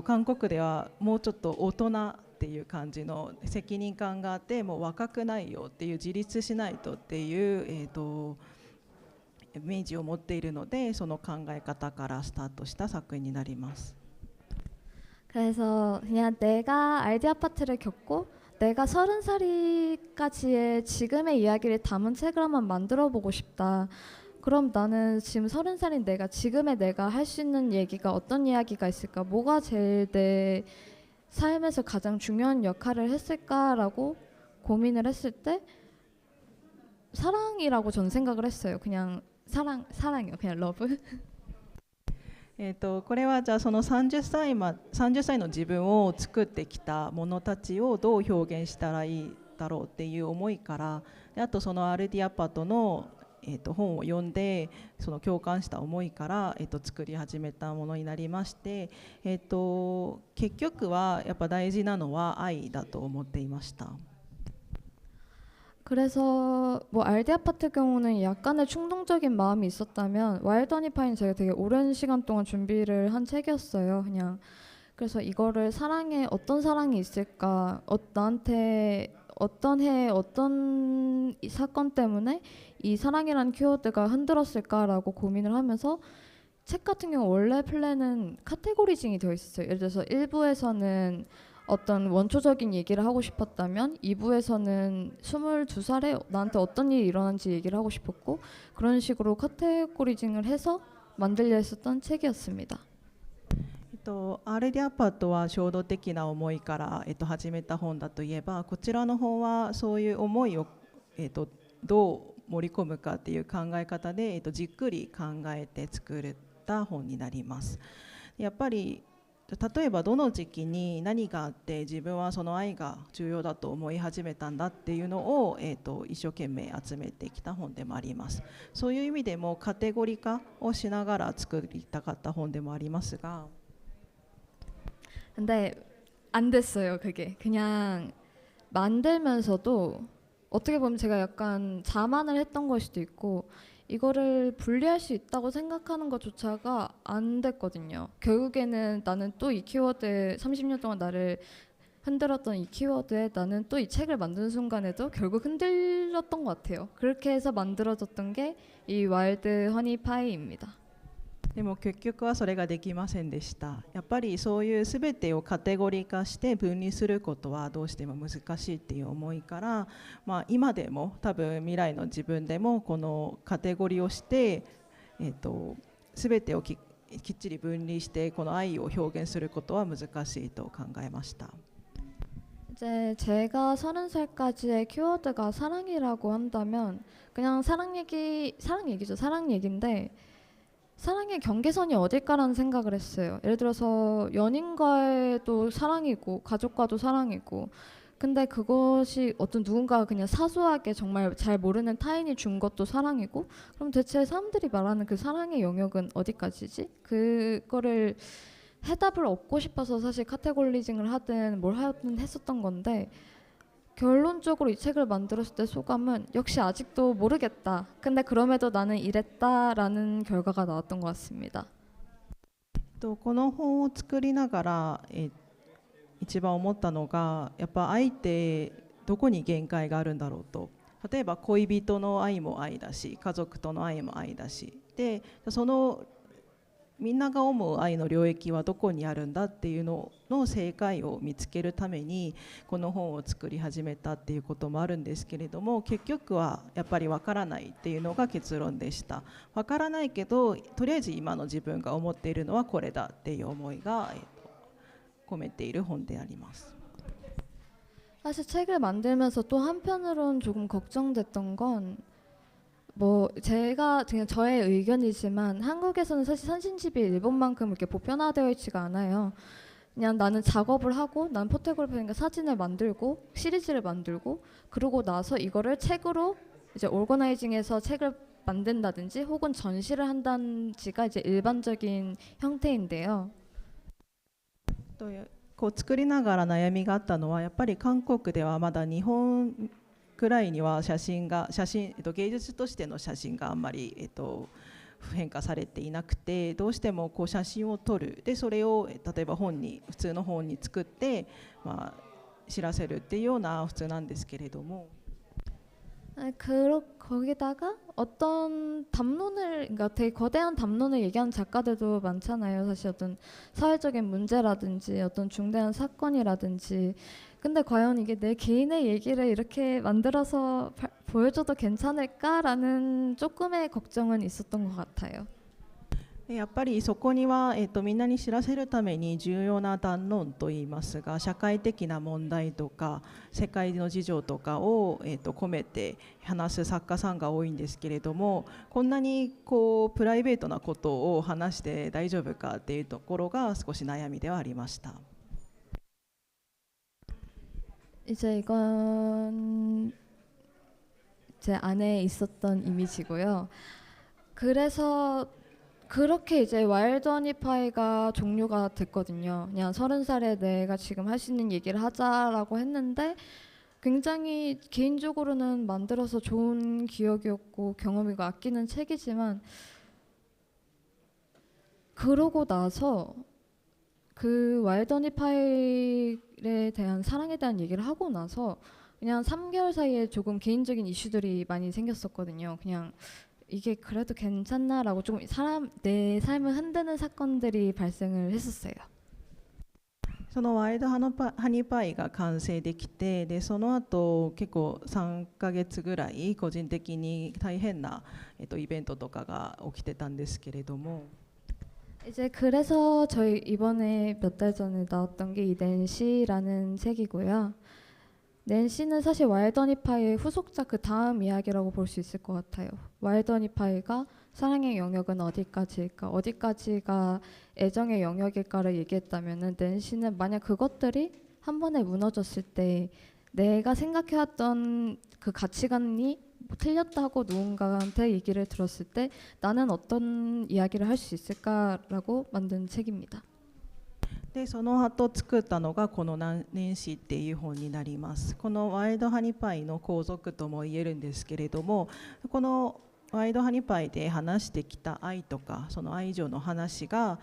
S2: 韓国ではもうちょっと大人っていう感じの責任感があって、もう若くないよっていう自立しないとっていう、イメージを持っているので、その考え方からスタートした作品になります。
S1: 그래서 그냥 내가 알디 아파트를 겪고 내가 30살까지의 지금의 이야기를 담은 책을 한번 만들어 보고 싶다. 그럼 나는 지금 30살인 내가 지금의 내가 할 수 있는 얘기가 어떤 이야기가 있을까? 뭐가 제일 내 삶에서 가장 중요한 역할을 했을까라고 고민을 했을 때 사랑이라고 저는 생각을 했어요. 그냥 사랑이요. 그냥 러브.
S2: これはじゃあその30歳の自分を作ってきたものたちをどう表現したらいいだろうっていう思いから、であとそのアルディアパトの、本を読んでその共感した思いから、作り始めたものになりまして、結局はやっぱ大事なのは愛だと思っていました。
S1: 그래서 뭐 알디 아파트 경우는 약간의 충동적인 마음이 있었다면 와일드 허니파이는 제가 되게 오랜 시간 동안 준비를 한 책이었어요. 그냥 그래서 이거를 사랑에 어떤 사랑이 있을까, 나한테 어떤 해 어떤 이 사건 때문에 이 사랑이라는 키워드가 흔들었을까라고 고민을 하면서 책 같은 경우 원래 플랜은 카테고리징이 되어 있었어요. 예를 들어서 1부에서는 어떤 원초적인 얘기를 하고 싶었다면 2부에서는 22살에 나한테 어떤 일이 일어난지 얘기를 하고 싶었고 그런 식으로 카테고리징을 해서 만들려 했었던 책이었습니다.
S2: アルディアパトは衝動的な思いから、始めた本だといえば、こちらの本はそういう思いを、どう盛り込むかっていう考え方で、じっくり考えて作った本になります。やっぱり例えばどの時期に何があって自分はその愛が重要だと思い始めたんだっていうのを、一生懸命集めてきた本でもあります。そういう意味でもカテゴリー化をしながら作りたかった本でもありますが、
S1: 근데 안 됐어요. 그게 그냥 만들면서도 어떻게 보면 제가 약간 자만을 했던 걸 수도 있고 이거를 분리할 수 있다고 생각하는 것조차가 안 됐거든요. 결국에는 나는 또 이 키워드 30년 동안 나를 흔들었던 이 키워드에 나는 또 이 책을 만드는 순간에도 결국 흔들렸던 것 같아요. 그렇게 해서 만들어졌던 게 이 와일드 허니 파이입니다.
S2: でも結局はそれができませんでした。やっぱりそういう全てをカテゴリー化して分離することはどうしても難しいっていう思いから、今でも多分未来の自分でもこのカテゴリーをして、全てをきっちり分離してこの愛を表現することは難しいと考えました。
S1: 이제 제가 30살까지의 키워드가 사랑이라고 한다면 그냥 사랑 얘기죠. 사랑 얘기인데 사랑의 경계선이 어딜까라는 생각을 했어요. 예를 들어서 연인과도 사랑이고 가족과도 사랑이고 근데 그것이 어떤 누군가가 그냥 사소하게 정말 잘 모르는 타인이 준 것도 사랑이고 그럼 대체 사람들이 말하는 그 사랑의 영역은 어디까지지? 그거를 해답을 얻고 싶어서 사실 카테고리징을 하든 뭘 하든 했었던 건데 결론적으로 이 책을 만들었을 때 소감은 역시 아직도 모르겠다. 근데 그럼에도 나는 이랬다라는 결과가 나왔던 것 같습니다.
S2: この本を作りながら、一番思ったのがやっぱ愛ってどこに限界があるんだろうと。例えば恋人の愛も愛だし家族との愛も愛だしでそのみんなが思う愛の領域はどこにあるんだっていうのの正解を見つけるためにこの本を作り始めたっていうこともあるんですけれども結局はやっぱりわからないっていうのが結論でした。わからないけどとりあえず今の自分が思っているのはこれだっていう思いが、込めている本であります。
S1: 사실 책을 만들면서 또 한편으론 조금 걱정됐던 건 뭐 제가 그냥 저의 의견이지만 한국에서는 사실 선신집이 일본만큼 이렇게 보편화되어 있지가 않아요. 그냥 나는 작업을 하고 난 포토그래퍼니까 사진을 만들고 시리즈를 만들고 그러고 나서 이거를 책으로 이제 오거나이징해서 책을 만든다든지 혹은 전시를 한다든지가 이제 일반적인 형태인데요.
S2: こう作りながら悩みがあったのはやっぱり韓国ではまだ日本くらいには芸術としての写真があんまり、変化されていなくてどうしてもこう写真を撮るでそれを例えば普通の本に作って、知らせるっていうような普通なんですけれども
S1: 거기다가 어떤 담론을, 그러니까 되게 거대한 담론을 얘기하는 작가들도 많잖아요. 사실 어떤 사회적인 문제라든지 어떤 중대한 사건이라든지. 근데 과연 이게 내 개인의 얘기를 이렇게 만들어서 보여줘도 괜찮을까라는 조금의 걱정은 있었던 것 같아요.
S2: やっぱりそこには、みんなに知らせるために重要な談論といいますが社会的な問題とか世界の事情とかを、込めて話す作家さんが多いんですけれどもこんなにこうプライベートなことを話して大丈夫かっていうところが少し悩みではありました。
S1: 이제 이건 제 안에 있었던 이미지고요. 그래서 그렇게 이제 와일드 허니 파이가 종료가 됐거든요. 그냥 30살에 내가 지금 할 수 있는 얘기를 하자라고 했는데 굉장히 개인적으로는 만들어서 좋은 기억이었고 경험이고 아끼는 책이지만 그러고 나서 그 와일드 허니 파이에 대한 사랑에 대한 얘기를 하고 나서 그냥 3개월 사이에 조금 개인적인 이슈들이 많이 생겼었거든요. 그냥 이게 그래도 괜찮나라고 조금 내 삶을 흔드는 사건들이 발생을 했었어요.
S2: そのワイルドハニーパイが完成できてでその後結構3ヶ月ぐらい個人的に大変な、イベントとかが起きてたんですけれども
S1: 이제 그래서 저희 이번에 몇 달 전에 나왔던 게 이 낸시라는 책이고요. 낸시는 사실 와일드 허니 파이의 후속작 그 다음 이야기라고 볼 수 있을 것 같아요. 와일드 허니 파이가 사랑의 영역은 어디까지일까, 어디까지가 애정의 영역일까를 얘기했다면은 낸시는 만약 그것들이 한 번에 무너졌을 때 내가 생각해왔던 그 가치관이 틀렸다고 누군가한테 얘기를 들었을 때 나는 어떤 이야기를 할 수 있을까라고 만든 책입니다.
S2: でその後作ったのがこの年始っていう本になります。このワイルドハニパイの後続とも言えるんですけれどもこのワイルドハニパイで話してきた愛とかその愛情の話が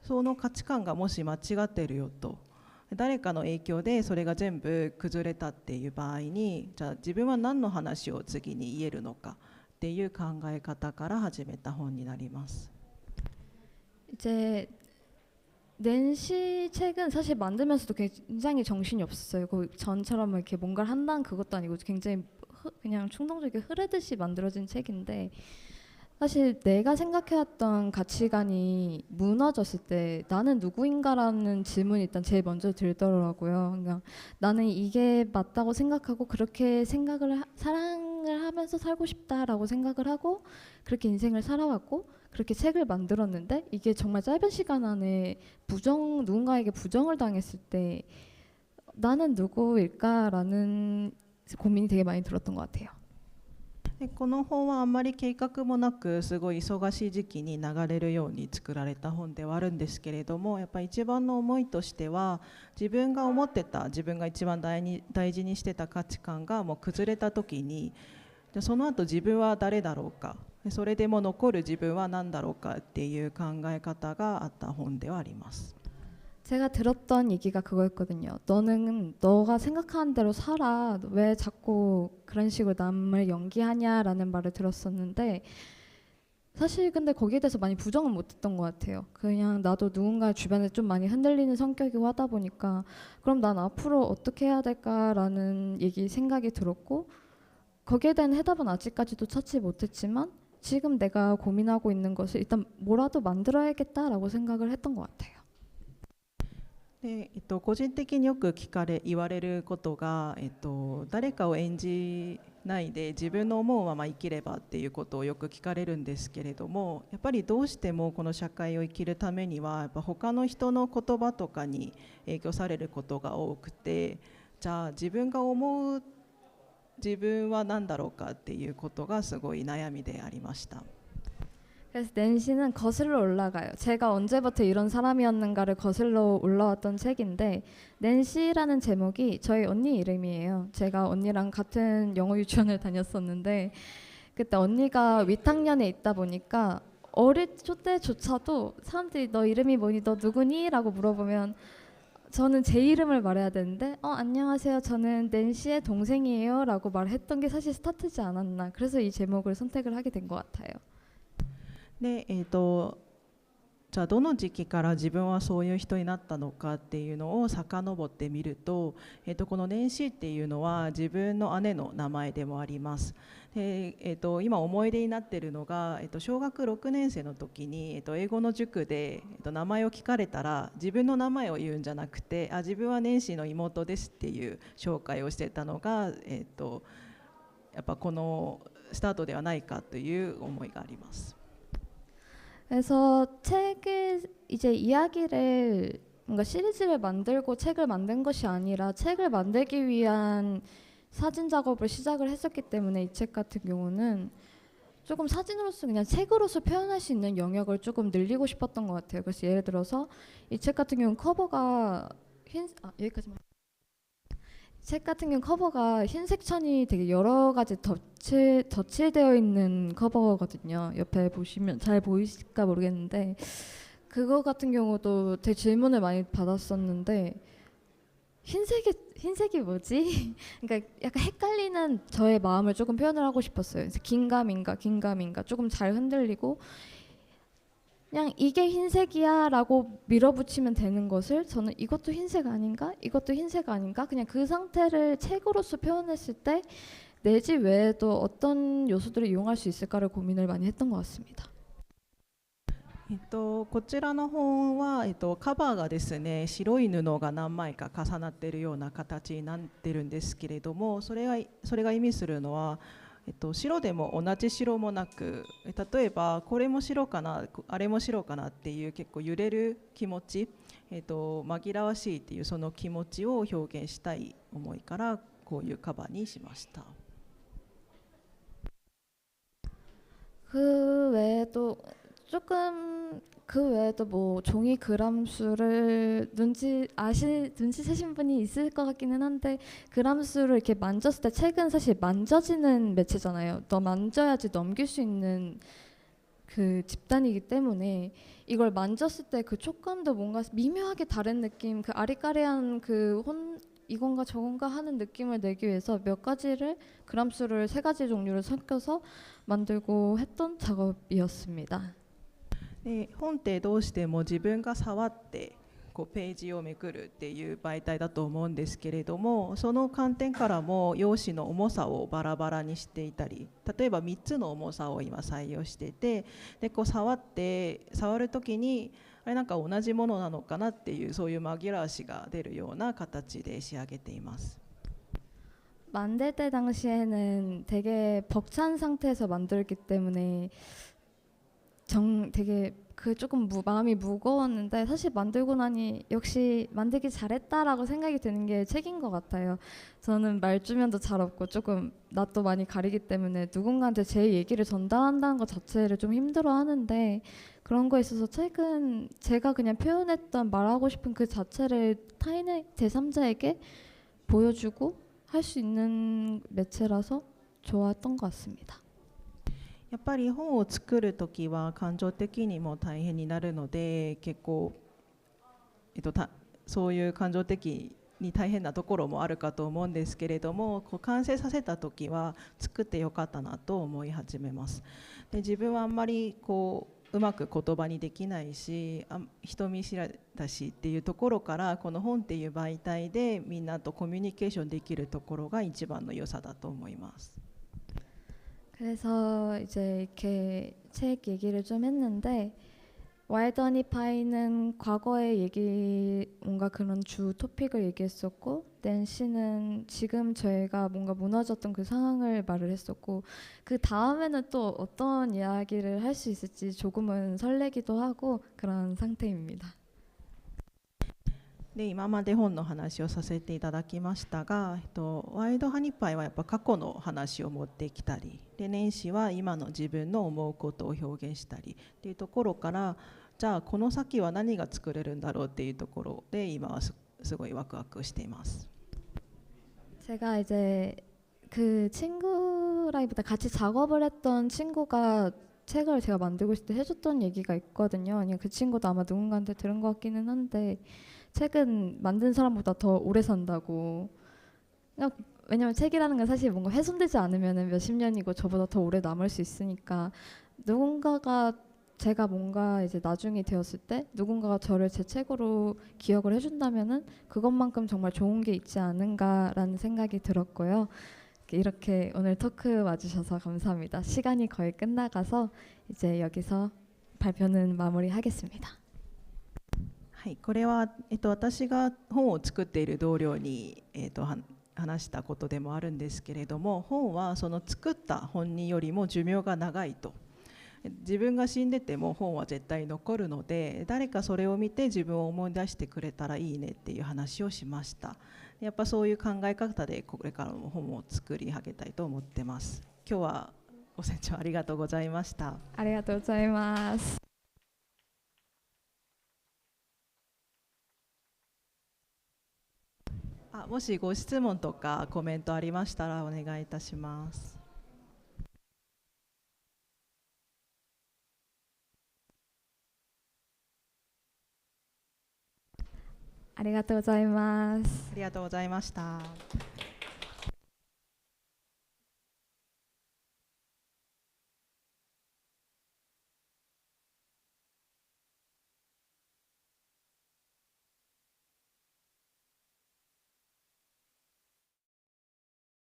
S2: その価値観がもし間違ってるよと誰かの影響でそれが全部崩れたっていう場合に、じゃあ自分は何の話を次に言えるのかっていう考え方から始めた本になります。
S1: 이제 낸시 책은 사실 만들면서도 굉장히 정신이 없었어요. 거의 전처럼 이렇게 뭔가를 한다는 그것도 아니고 굉장히 그냥 충동적이게 흐르듯이 만들어진 책인데, 사실 내가 생각해왔던 가치관이 무너졌을 때 나는 누구인가라는 질문이 일단 제일 먼저 들더라고요. 그러니까 나는 이게 맞다고 생각하고 그렇게 사랑을 하면서 살고 싶다라고 생각을 하고 그렇게 인생을 살아왔고 그렇게 책을 만들었는데, 이게 정말 짧은 시간 안에 누군가에게 부정을 당했을 때 나는 누구일까라는 고민이 되게 많이 들었던 것 같아요.
S2: でこの本はあんまり計画もなくすごい忙しい時期に流れるように作られた本ではあるんですけれども、やっぱり一番の思いとしては、自分が思ってた、自分が一番大事にしてた価値観がもう崩れた時に、その後自分は誰だろうか、それでも残る自分は何だろうかっていう考え方があった本ではあります。
S1: 제가 들었던 얘기가 그거였거든요. 너는 너가 생각하는 대로 살아. 왜 자꾸 그런 식으로 남을 연기하냐라는 말을 들었었는데, 사실 근데 거기에 대해서 많이 부정을 못했던 것 같아요. 그냥 나도 누군가 주변에 좀 많이 흔들리는 성격이고 하다 보니까 그럼 난 앞으로 어떻게 해야 될까라는 생각이 들었고, 거기에 대한 해답은 아직까지도 찾지 못했지만 지금 내가 고민하고 있는 것을 일단 뭐라도 만들어야겠다라고 생각을 했던 것 같아요.
S2: で個人的によく言われることが、誰かを演じないで自分の思うまま生きればっていうことをよく聞かれるんですけれども、やっぱりどうしてもこの社会を生きるためにはやっぱ他の人の言葉とかに影響されることが多くて、じゃあ自分が思う自分は何だろうかっていうことがすごい悩みでありました。
S1: 그래서 낸시는 거슬러 올라가요. 제가 언제부터 이런 사람이었는가를 거슬러 올라왔던 책인데, 낸시라는 제목이 저희 언니 이름이에요. 제가 언니랑 같은 영어 유치원을 다녔었는데, 그때 언니가 윗학년에 있다 보니까 어릴 때조차도 사람들이 너 이름이 뭐니, 너 누구니? 라고 물어보면 저는 제 이름을 말해야 되는데, 안녕하세요, 저는 낸시의 동생이에요 라고 말했던 게 사실 스타트지 않았나. 그래서 이 제목을 선택을 하게 된 것 같아요.
S2: でじゃあどの時期から自分はそういう人になったのかっていうのを遡ってみると、この年始っていうのは自分の姉の名前でもあります。で、今思い出になっているのが、小学6年生の時に、英語の塾で、名前を聞かれたら自分の名前を言うんじゃなくて、自分は年始の妹ですっていう紹介をしてたのが、やっぱこのスタートではないかという思いがあります。
S1: 그래서 이제 이야기를 뭔가 시리즈를 만들고 책을 만든 것이 아니라 책을 만들기 위한 사진 작업을 시작을 했었기 때문에 이 책 같은 경우는 조금 사진으로서 그냥 책으로서 표현할 수 있는 영역을 조금 늘리고 싶었던 것 같아요. 그래서 예를 들어서 이 책 같은 경우는 커버가 여기까지만. 책 같은 경우 커버가 흰색 천이 되게 여러 가지 덧칠되어 있는 커버거든요. 옆에 보시면 잘 보이실까 모르겠는데, 그거 같은 경우도 되게 질문을 많이 받았었는데, 흰색이 뭐지? 그러니까 약간 헷갈리는 저의 마음을 조금 표현을 하고 싶었어요. 그래서 긴가민가 조금 잘 흔들리고 그냥 이게 흰색이야 라고 밀어붙이면 되는 것을 저는 이것도 흰색 아닌가? 이것도 흰색 아닌가? 그냥 그 상태를 책으로서 표현했을 때 내지 외에도 어떤 요소들을 이용할 수 있을까를 고민을 많이 했던 것 같습니다.
S2: こちらの本は、カバーがですね、白い布が何枚か重なっているような形になってるんですけれども、それが意味するのは、白でも同じ白もなく、例えばこれも白かなあれも白かなっていう結構揺れる気持ち、紛らわしいっていうその気持ちを表現したい思いからこういうカバーにしました。
S1: 그 외에도 조금 그 외에도 뭐 종이 그람 수를 눈치채신 분이 있을 것 같기는 한데, 그람 수를 이렇게 만졌을 때, 책은 사실 만져지는 매체잖아요. 너 만져야지 넘길 수 있는 그 집단이기 때문에 이걸 만졌을 때 그 촉감도 뭔가 미묘하게 다른 느낌, 그 아리까리한 그 이건가 저건가 하는 느낌을 내기 위해서 몇 가지를 그람수를 3가지 종류를 섞어서 만들고 했던 작업이었습니다.
S2: で本ってどうしても自分が触ってこうページをめくるっていう媒体だと思うんですけれども、その観点からも用紙の重さをバラバラにしていたり、例えば3つの重さを今採用していて、でこう触る時にあれなんか同じものなのかなっていうそういう紛らわしが出るような形で仕上げています。
S1: 만들 때 당시에는 되게 벅찬 상태에서 만들기 때문에 되게 그 조금 마음이 무거웠는데 사실 만들고 나니 역시 만들기 잘했다라고 생각이 드는 게 책인 것 같아요. 저는 말주변도 잘 없고 조금 낯도 많이 가리기 때문에 누군가한테 제 얘기를 전달한다는 것 자체를 좀 힘들어하는데 그런 거에 있어서 책은 제가 그냥 표현했던 말하고 싶은 그 자체를 타인의 제3자에게 보여주고 할 수 있는 매체라서 좋았던 것 같습니다.
S2: やっぱり本を作るときは感情的にも大変になるので、結構、そういう感情的に大変なところもあるかと思うんですけれども、こう完成させたときは作ってよかったなと思い始めます。で自分はあんまりこううまく言葉にできないし、人見知らだしっていうところから、この本っていう媒体でみんなとコミュニケーションできるところが一番の良さだと思います。
S1: 그래서 이제 이렇게 책 얘기를 좀 했는데 와일드 허니 파이는 과거의 얘기 뭔가 그런 주 토픽을 얘기했었고 낸시는 지금 저희가 뭔가 무너졌던 그 상황을 말을 했었고 그 다음에는 또 어떤 이야기를 할 수 있을지 조금은 설레기도 하고 그런 상태입니다.
S2: で今まで本の話をさせていただきましたが、ワイルドハニパイはやっぱ過去の話を持ってきたり、で年始は今の自分の思うことを表現したりっていうところから、じゃあこの先は何が作れるんだろうっていうところで今はすごいワクワクしています。
S1: 제가 이제 그 친구라기보다 같이 작업을 했던 친구가 책을 제가 만들고 있을 때 해줬던 얘기가 있거든요. 아니 그 친구도 아마 누군가한테 들은 것 같기는 한데 책은 만든 사람보다 더 오래 산다고. 왜냐면 책이라는 건 사실 뭔가 훼손되지 않으면 몇십 년이고 저보다 더 오래 남을 수 있으니까 누군가가 제가 뭔가 이제 나중에 되었을 때 누군가가 저를 제 책으로 기억을 해준다면은 그것만큼 정말 좋은 게 있지 않은가라는 생각이 들었고요. 이렇게 오늘 토크 와주셔서 감사합니다. 시간이 거의 끝나가서 이제 여기서 발표는 마무리하겠습니다.
S2: はい、これは、私が本を作っている同僚に、話したことでもあるんですけれども、本はその作った本人よりも寿命が長いと。自分が死んでても本は絶対残るので、誰かそれを見て自分を思い出してくれたらいいねっていう話をしました。やっぱそういう考え方でこれからも本を作り上げたいと思ってます。今日はご清聴ありがとうございました。
S1: ありがとうございます。
S2: もしご質問とかコメントありましたらお願いいたします。
S1: ありがとうございます。
S2: ありがとうございました。